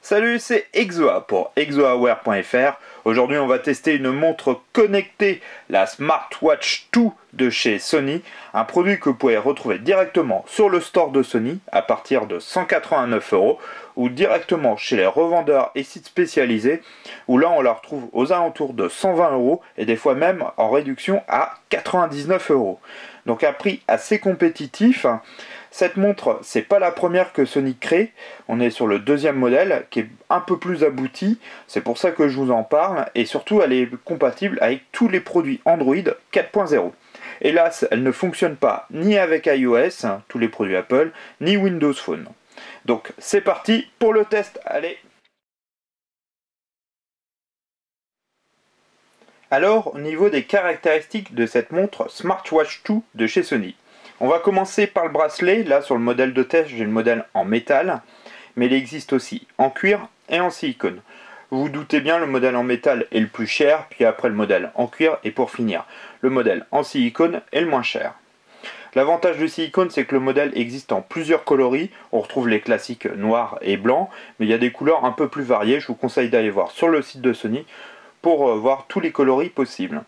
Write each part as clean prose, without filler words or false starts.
Salut, c'est Exoa pour exoaware.fr. Aujourd'hui, on va tester une montre connectée, la Smartwatch 2 de chez Sony. Un produit que vous pouvez retrouver directement sur le store de Sony à partir de 189 € ou directement chez les revendeurs et sites spécialisés où là, on la retrouve aux alentours de 120 € et des fois même en réduction à 99 €. Donc un prix assez compétitif. Cette montre, c'est pas la première que Sony crée, on est sur le deuxième modèle qui est un peu plus abouti, c'est pour ça que je vous en parle, et surtout elle est compatible avec tous les produits Android 4.0. Hélas, elle ne fonctionne pas ni avec iOS, tous les produits Apple, ni Windows Phone. Donc c'est parti pour le test, allez. Alors, au niveau des caractéristiques de cette montre Smartwatch 2 de chez Sony. On va commencer par le bracelet. Là, sur le modèle de test, j'ai le modèle en métal, mais il existe aussi en cuir et en silicone. Vous vous doutez bien, le modèle en métal est le plus cher, puis après le modèle en cuir, et pour finir, le modèle en silicone est le moins cher. L'avantage du silicone, c'est que le modèle existe en plusieurs coloris. On retrouve les classiques noirs et blancs, mais il y a des couleurs un peu plus variées. Je vous conseille d'aller voir sur le site de Sony pour voir tous les coloris possibles.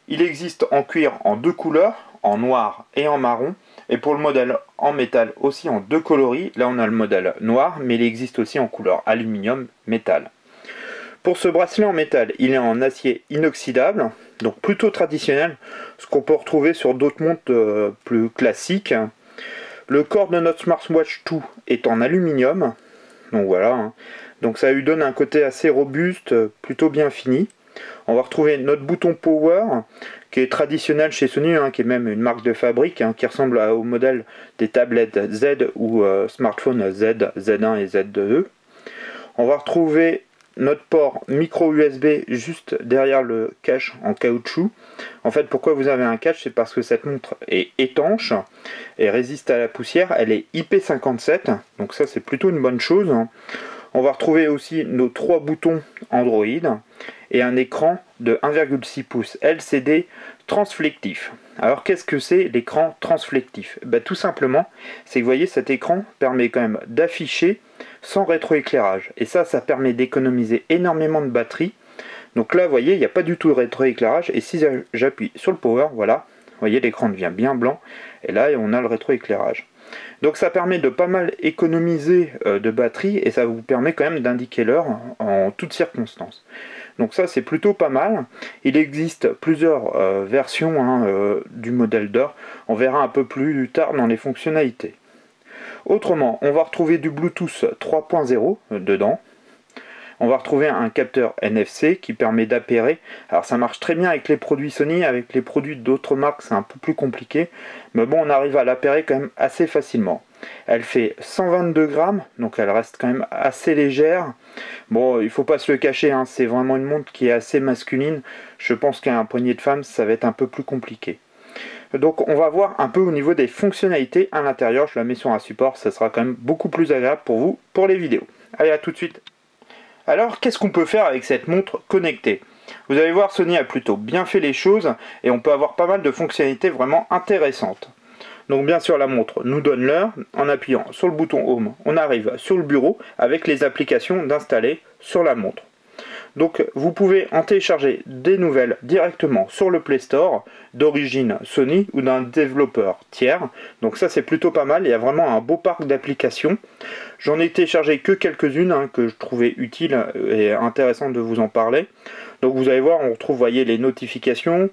Il existe en cuir en deux couleurs, en noir et en marron, et pour le modèle en métal aussi en deux coloris. Là on a le modèle noir, mais il existe aussi en couleur aluminium métal. Pour ce bracelet en métal, il est en acier inoxydable, donc plutôt traditionnel, ce qu'on peut retrouver sur d'autres montres plus classiques. Le corps de notre Smartwatch 2 est en aluminium, donc voilà, donc ça lui donne un côté assez robuste, plutôt bien fini. On va retrouver notre bouton Power, qui est traditionnel chez Sony, qui est même une marque de fabrique, qui ressemble au modèle des tablettes Z ou smartphones Z, Z1 et Z2. On va retrouver notre port micro USB juste derrière le cache en caoutchouc. En fait, pourquoi vous avez un cache, c'est parce que cette montre est étanche et résiste à la poussière. Elle est IP57, donc ça c'est plutôt une bonne chose. On va retrouver aussi nos trois boutons Android et un écran de 1,6 pouces LCD transflectif. Alors qu'est-ce que c'est l'écran transflectif? Tout simplement, c'est que vous voyez, cet écran permet quand même d'afficher sans rétroéclairage. Et ça permet d'économiser énormément de batterie. Donc là, vous voyez, il n'y a pas du tout de rétroéclairage. Et si j'appuie sur le power, voilà, vous voyez, l'écran devient bien blanc. Et là, on a le rétroéclairage. Donc ça permet de pas mal économiser de batterie et ça vous permet quand même d'indiquer l'heure en toutes circonstances. Donc ça c'est plutôt pas mal. Il existe plusieurs versions du modèle d'heure. On verra un peu plus tard dans les fonctionnalités. Autrement, on va retrouver du Bluetooth 3.0 dedans. On va retrouver un capteur NFC qui permet d'appairer. Alors ça marche très bien avec les produits Sony, avec les produits d'autres marques c'est un peu plus compliqué. Mais bon, on arrive à l'appairer quand même assez facilement. Elle fait 122 grammes, donc elle reste quand même assez légère. Bon, il faut pas se le cacher, c'est vraiment une montre qui est assez masculine. Je pense qu'à un poignet de femmes, ça va être un peu plus compliqué. Donc on va voir un peu au niveau des fonctionnalités à l'intérieur. Je la mets sur un support, ça sera quand même beaucoup plus agréable pour vous, pour les vidéos. Allez, à tout de suite. Alors, qu'est-ce qu'on peut faire avec cette montre connectée? Vous allez voir, Sony a plutôt bien fait les choses et on peut avoir pas mal de fonctionnalités vraiment intéressantes. Donc bien sûr, la montre nous donne l'heure. En appuyant sur le bouton Home, on arrive sur le bureau avec les applications d'installer sur la montre. Donc vous pouvez en télécharger des nouvelles directement sur le Play Store d'origine Sony ou d'un développeur tiers. Donc ça c'est plutôt pas mal, il y a vraiment un beau parc d'applications. J'en ai téléchargé que quelques-unes que je trouvais utiles et intéressantes de vous en parler. Donc vous allez voir, on retrouve, voyez, les notifications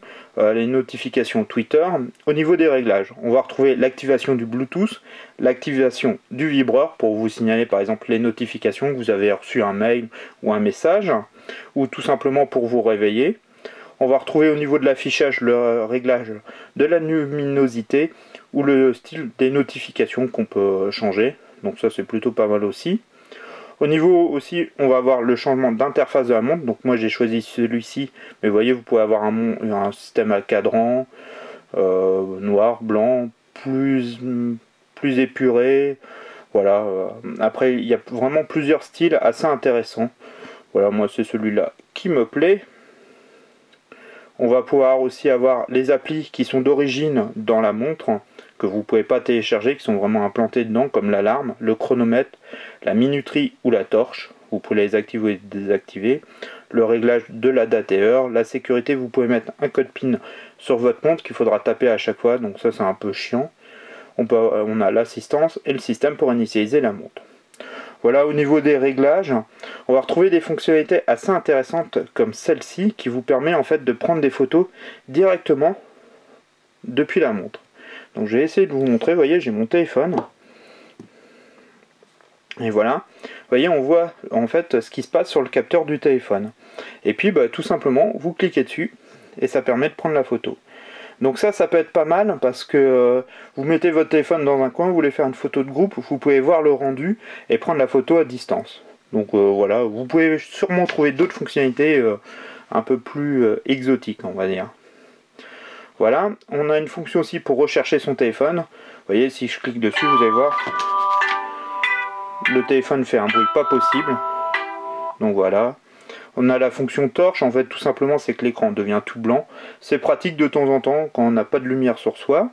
Twitter. Au niveau des réglages, on va retrouver l'activation du Bluetooth, l'activation du vibreur pour vous signaler par exemple les notifications que vous avez reçu un mail ou un message, ou tout simplement pour vous réveiller. On va retrouver au niveau de l'affichage le réglage de la luminosité ou le style des notifications qu'on peut changer. Donc ça c'est plutôt pas mal aussi. Au niveau aussi, on va avoir le changement d'interface de la montre. Donc moi j'ai choisi celui-ci, mais vous voyez, vous pouvez avoir un système à cadran, noir, blanc, plus épuré. Voilà. Après, il y a vraiment plusieurs styles assez intéressants. Voilà, moi c'est celui-là qui me plaît. On va pouvoir aussi avoir les applis qui sont d'origine dans la montre, que vous ne pouvez pas télécharger, qui sont vraiment implantés dedans, comme l'alarme, le chronomètre, la minuterie ou la torche. vous pouvez les activer ou les désactiver. Le réglage de la date et heure. La sécurité, vous pouvez mettre un code PIN sur votre montre qu'il faudra taper à chaque fois, donc ça c'est un peu chiant. On a l'assistance et le système pour initialiser la montre. Voilà, au niveau des réglages, on va retrouver des fonctionnalités assez intéressantes comme celle-ci qui vous permet en fait de prendre des photos directement depuis la montre. Donc je vais essayer de vous montrer, vous voyez j'ai mon téléphone. Et voilà, vous voyez on voit en fait ce qui se passe sur le capteur du téléphone. Et puis tout simplement vous cliquez dessus et ça permet de prendre la photo. Donc ça peut être pas mal parce que vous mettez votre téléphone dans un coin, vous voulez faire une photo de groupe, vous pouvez voir le rendu et prendre la photo à distance. Donc voilà, vous pouvez sûrement trouver d'autres fonctionnalités un peu plus exotiques on va dire. Voilà, on a une fonction aussi pour rechercher son téléphone. Vous voyez si je clique dessus vous allez voir, le téléphone fait un bruit pas possible. Donc voilà. On a la fonction torche, en fait tout simplement c'est que l'écran devient tout blanc. C'est pratique de temps en temps quand on n'a pas de lumière sur soi.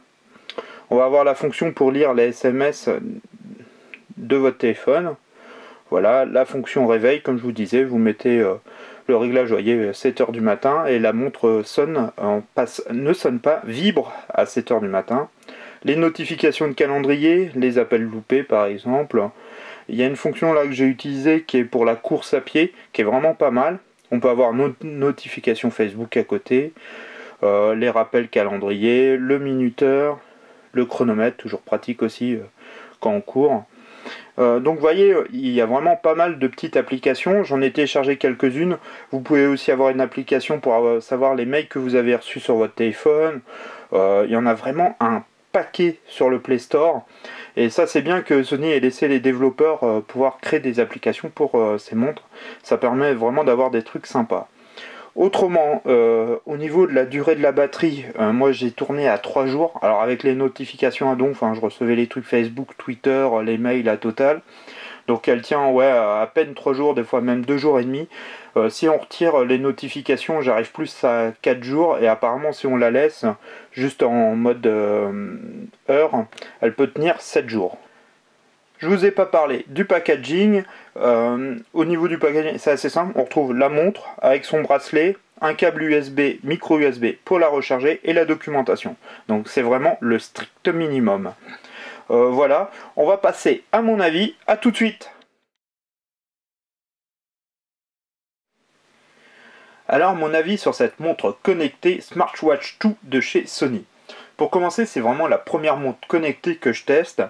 On va avoir la fonction pour lire les SMS de votre téléphone. Voilà, la fonction réveil, comme je vous disais, vous mettez le réglage, vous voyez, 7h du matin et la montre sonne, ne sonne pas, vibre à 7h du matin. Les notifications de calendrier, les appels loupés par exemple. Il y a une fonction là que j'ai utilisée qui est pour la course à pied, qui est vraiment pas mal. On peut avoir nos notifications Facebook à côté, les rappels calendrier, le minuteur, le chronomètre, toujours pratique aussi quand on court. Donc vous voyez, il y a vraiment pas mal de petites applications, j'en ai téléchargé quelques-unes. Vous pouvez aussi avoir une application pour savoir les mails que vous avez reçus sur votre téléphone. Il y en a vraiment un paquet sur le Play Store. Et ça c'est bien que Sony ait laissé les développeurs pouvoir créer des applications pour ces montres. Ça permet vraiment d'avoir des trucs sympas. Autrement, au niveau de la durée de la batterie, moi j'ai tourné à 3 jours. Alors avec les notifications à donf, je recevais les trucs Facebook, Twitter, les mails à total. Donc elle tient à peine 3 jours, des fois même 2 jours et demi. Si on retire les notifications, j'arrive plus à 4 jours. Et apparemment si on la laisse juste en mode heure, elle peut tenir 7 jours. Je vous ai pas parlé du packaging. Au niveau du packaging, c'est assez simple. On retrouve la montre avec son bracelet, un câble USB, micro USB pour la recharger et la documentation. Donc c'est vraiment le strict minimum. Voilà, on va passer à mon avis. À tout de suite. Alors mon avis sur cette montre connectée Smartwatch 2 de chez Sony. Pour commencer, c'est vraiment la première montre connectée que je teste.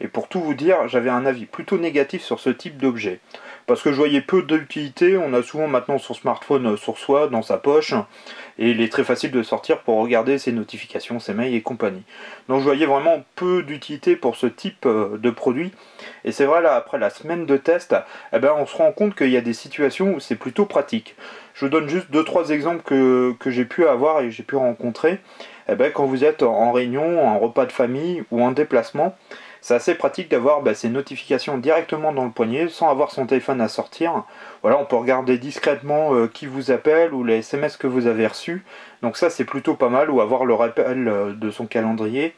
Et pour tout vous dire, j'avais un avis plutôt négatif sur ce type d'objet. Parce que je voyais peu d'utilité, on a souvent maintenant son smartphone sur soi, dans sa poche. Et il est très facile de sortir pour regarder ses notifications, ses mails et compagnie. Donc je voyais vraiment peu d'utilité pour ce type de produit. Et c'est vrai, là, après la semaine de test, on se rend compte qu'il y a des situations où c'est plutôt pratique. Je vous donne juste 2-3 exemples que j'ai pu avoir et j'ai pu rencontrer. Quand vous êtes en réunion, en repas de famille ou en déplacement, c'est assez pratique d'avoir ces notifications directement dans le poignet sans avoir son téléphone à sortir. Voilà, on peut regarder discrètement qui vous appelle ou les SMS que vous avez reçus. Donc ça c'est plutôt pas mal, ou avoir le rappel de son calendrier.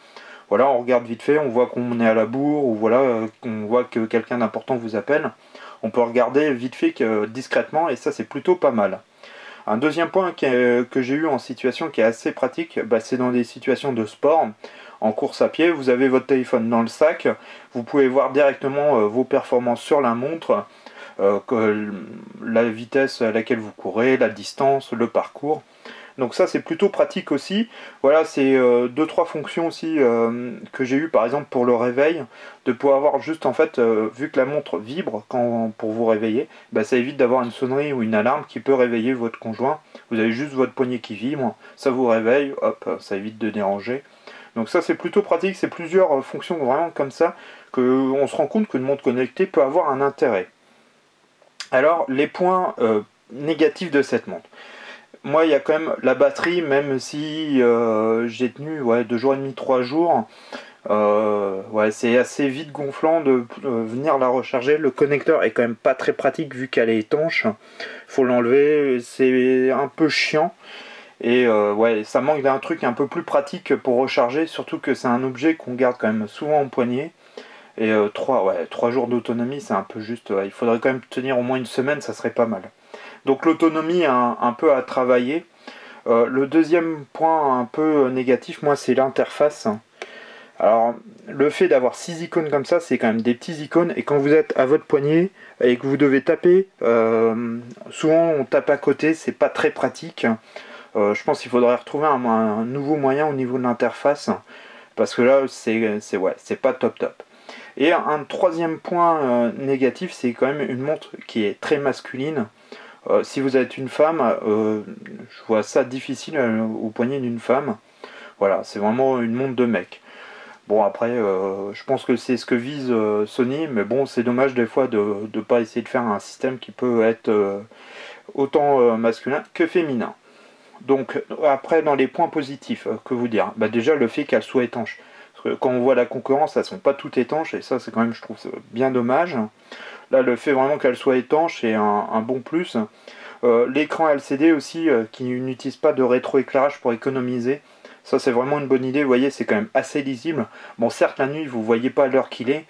Voilà, on regarde vite fait, on voit qu'on est à la bourre ou voilà, qu'on voit que quelqu'un d'important vous appelle. On peut regarder vite fait discrètement et ça c'est plutôt pas mal. Un deuxième point que j'ai eu en situation qui est assez pratique, c'est dans des situations de sport. En course à pied, vous avez votre téléphone dans le sac, vous pouvez voir directement vos performances sur la montre, la vitesse à laquelle vous courez, la distance, le parcours. Donc ça c'est plutôt pratique aussi. Voilà, c'est 2-3 fonctions aussi que j'ai eu par exemple pour le réveil, de pouvoir avoir juste en fait, vu que la montre vibre pour vous réveiller, ça évite d'avoir une sonnerie ou une alarme qui peut réveiller votre conjoint. Vous avez juste votre poignet qui vibre, ça vous réveille, hop, ça évite de déranger. Donc ça c'est plutôt pratique, c'est plusieurs fonctions vraiment comme ça qu'on se rend compte qu'une montre connectée peut avoir un intérêt. Alors les points négatifs de cette montre. Moi, il y a quand même la batterie, même si j'ai tenu 2 jours et demi, 3 jours. C'est assez vite gonflant de venir la recharger. Le connecteur est quand même pas très pratique vu qu'elle est étanche. Faut l'enlever, c'est un peu chiant. Et ça manque d'un truc un peu plus pratique pour recharger, surtout que c'est un objet qu'on garde quand même souvent en poignet. Et 3 jours d'autonomie, c'est un peu juste. Il faudrait quand même tenir au moins une semaine, ça serait pas mal. Donc l'autonomie un peu à travailler. Le deuxième point un peu négatif, moi, c'est l'interface. Alors, le fait d'avoir 6 icônes comme ça, c'est quand même des petits icônes, et quand vous êtes à votre poignet et que vous devez taper, souvent on tape à côté, c'est pas très pratique. Je pense qu'il faudrait retrouver un nouveau moyen au niveau de l'interface, parce que là, c'est pas top top. Et un troisième point négatif, c'est quand même une montre qui est très masculine. Si vous êtes une femme, je vois ça difficile au poignet d'une femme. Voilà, c'est vraiment une montre de mec. Bon, après, je pense que c'est ce que vise Sony, mais bon, c'est dommage des fois de ne pas essayer de faire un système qui peut être autant masculin que féminin. Donc, après, dans les points positifs, que vous dire, bah, déjà le fait qu'elle soit étanche. Parce que quand on voit la concurrence, elles sont pas toutes étanches, et ça, c'est quand même, je trouve, bien dommage. Là, le fait vraiment qu'elle soit étanche est un bon plus. L'écran LCD aussi, qui n'utilise pas de rétroéclairage pour économiser. Ça, c'est vraiment une bonne idée. Vous voyez, c'est quand même assez lisible. Bon, certes, la nuit, vous ne voyez pas l'heure qu'il est.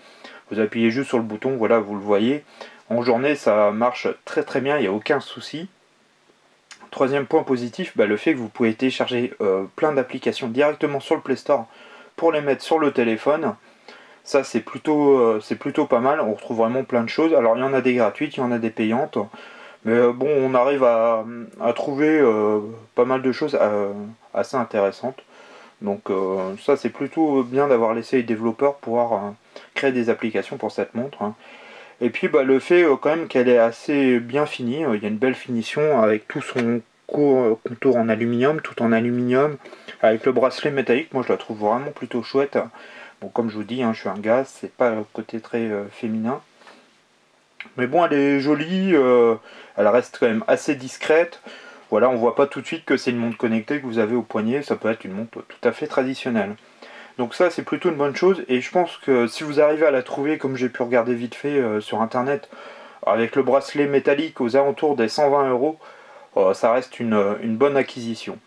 Vous appuyez juste sur le bouton, voilà, vous le voyez. En journée, ça marche très très bien, il n'y a aucun souci. Troisième point positif, bah, le fait que vous pouvez télécharger plein d'applications directement sur le Play Store pour les mettre sur le téléphone. Ça, c'est plutôt pas mal. On retrouve vraiment plein de choses. Alors, il y en a des gratuites, il y en a des payantes. Mais bon, on arrive à trouver pas mal de choses assez intéressantes. Donc ça, c'est plutôt bien d'avoir laissé les développeurs pouvoir créer des applications pour cette montre, hein. Et puis bah, le fait quand même qu'elle est assez bien finie, il y a une belle finition avec tout son contour en aluminium, tout en aluminium, avec le bracelet métallique, moi je la trouve vraiment plutôt chouette. Bon, comme je vous dis, hein, je suis un gars, c'est pas le côté très féminin. Mais bon, elle est jolie, elle reste quand même assez discrète. Voilà, on voit pas tout de suite que c'est une montre connectée que vous avez au poignet, ça peut être une montre tout à fait traditionnelle. Donc ça, c'est plutôt une bonne chose, et je pense que si vous arrivez à la trouver, comme j'ai pu regarder vite fait sur internet, avec le bracelet métallique aux alentours des 120 euros, ça reste une bonne acquisition.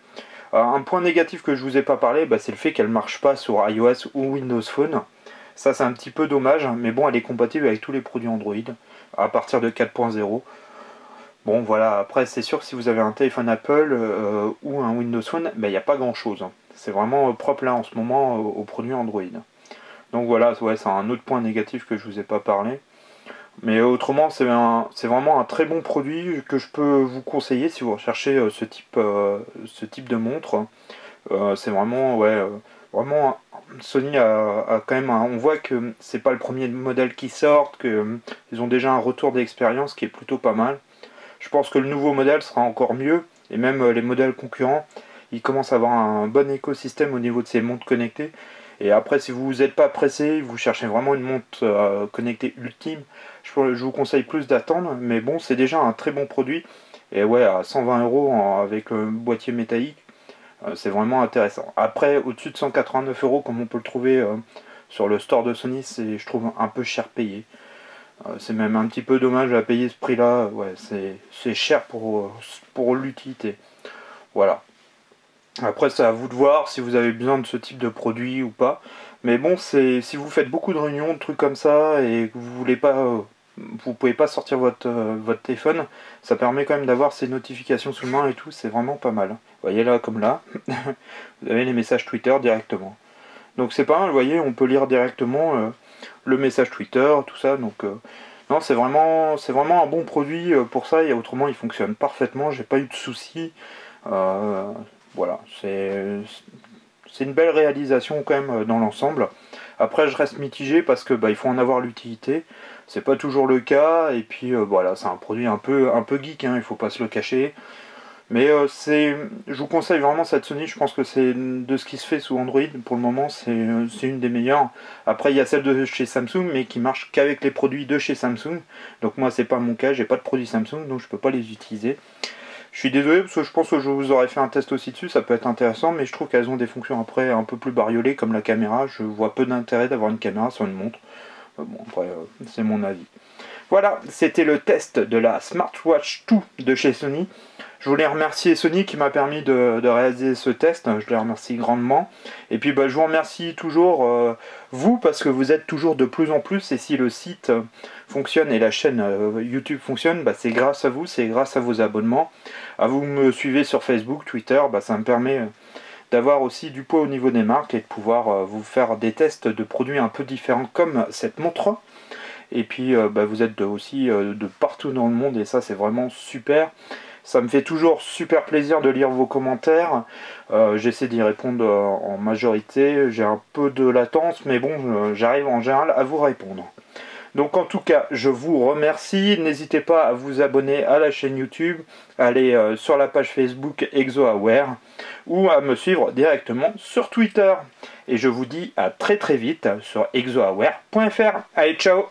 Un point négatif que je vous ai pas parlé, bah, c'est le fait qu'elle marche pas sur iOS ou Windows Phone. Ça, c'est un petit peu dommage, mais bon, elle est compatible avec tous les produits Android à partir de 4.0. Bon, voilà, après, c'est sûr que si vous avez un téléphone Apple ou un Windows Phone, il n'y a pas grand chose. C'est vraiment propre là en ce moment aux produits Android. Donc voilà, ouais, c'est un autre point négatif que je vous ai pas parlé. Mais autrement, c'est vraiment un très bon produit que je peux vous conseiller si vous recherchez ce type de montre. C'est vraiment, ouais, vraiment, Sony a quand même, on voit que c'est pas le premier modèle qui sort, qu'ils ont déjà un retour d'expérience qui est plutôt pas mal. Je pense que le nouveau modèle sera encore mieux, et même les modèles concurrents, ils commencent à avoir un bon écosystème au niveau de ces montres connectées. Et après, si vous n'êtes pas pressé, vous cherchez vraiment une montre connectée ultime, je vous conseille plus d'attendre, mais bon, c'est déjà un très bon produit. Et ouais, à 120 euros avec le boîtier métallique, c'est vraiment intéressant. Après, au-dessus de 189 euros, comme on peut le trouver sur le store de Sony, c'est, je trouve, un peu cher payé. C'est même un petit peu dommage à payer ce prix-là. Ouais, c'est cher pour l'utilité. Voilà. Après, c'est à vous de voir si vous avez besoin de ce type de produit ou pas. Mais bon, si vous faites beaucoup de réunions, de trucs comme ça, et que vous voulez pas, vous pouvez pas sortir votre téléphone, ça permet quand même d'avoir ces notifications sous le main et tout. C'est vraiment pas mal. Vous voyez là, comme là, vous avez les messages Twitter directement. Donc c'est pas mal. Vous voyez, on peut lire directement le message Twitter, tout ça. Donc non, c'est vraiment un bon produit pour ça. Et autrement, il fonctionne parfaitement. J'ai pas eu de soucis. Euh, voilà, c'est une belle réalisation quand même dans l'ensemble. Après, je reste mitigé parce que bah, il faut en avoir l'utilité. C'est pas toujours le cas. Et puis voilà, c'est un produit un peu geek, hein, il faut pas se le cacher. Mais je vous conseille vraiment cette Sony. Je pense que c'est de ce qui se fait sous Android pour le moment, c'est une des meilleures. Après, il y a celle de chez Samsung, mais qui marche qu'avec les produits de chez Samsung. Donc moi, c'est pas mon cas, j'ai pas de produits Samsung, donc je peux pas les utiliser. Je suis désolé parce que je pense que je vous aurais fait un test aussi dessus, ça peut être intéressant, mais je trouve qu'elles ont des fonctions après un peu plus bariolées comme la caméra. Je vois peu d'intérêt d'avoir une caméra sur une montre. Bon, après, c'est mon avis. Voilà, c'était le test de la Smartwatch 2 de chez Sony. Je voulais remercier Sony qui m'a permis de réaliser ce test, je les remercie grandement. Et puis je vous remercie toujours, vous, parce que vous êtes toujours de plus en plus, et si le site fonctionne et la chaîne YouTube fonctionne, c'est grâce à vous, c'est grâce à vos abonnements. Vous me suivez sur Facebook, Twitter, ça me permet d'avoir aussi du poids au niveau des marques et de pouvoir vous faire des tests de produits un peu différents comme cette montre. Et puis vous êtes aussi de partout dans le monde et ça c'est vraiment super. Ça me fait toujours super plaisir de lire vos commentaires. J'essaie d'y répondre en majorité. J'ai un peu de latence, mais bon, j'arrive en général à vous répondre. Donc en tout cas, je vous remercie. N'hésitez pas à vous abonner à la chaîne YouTube, aller sur la page Facebook ExoAware ou à me suivre directement sur Twitter. Et je vous dis à très vite sur exoaware.fr. Allez, ciao!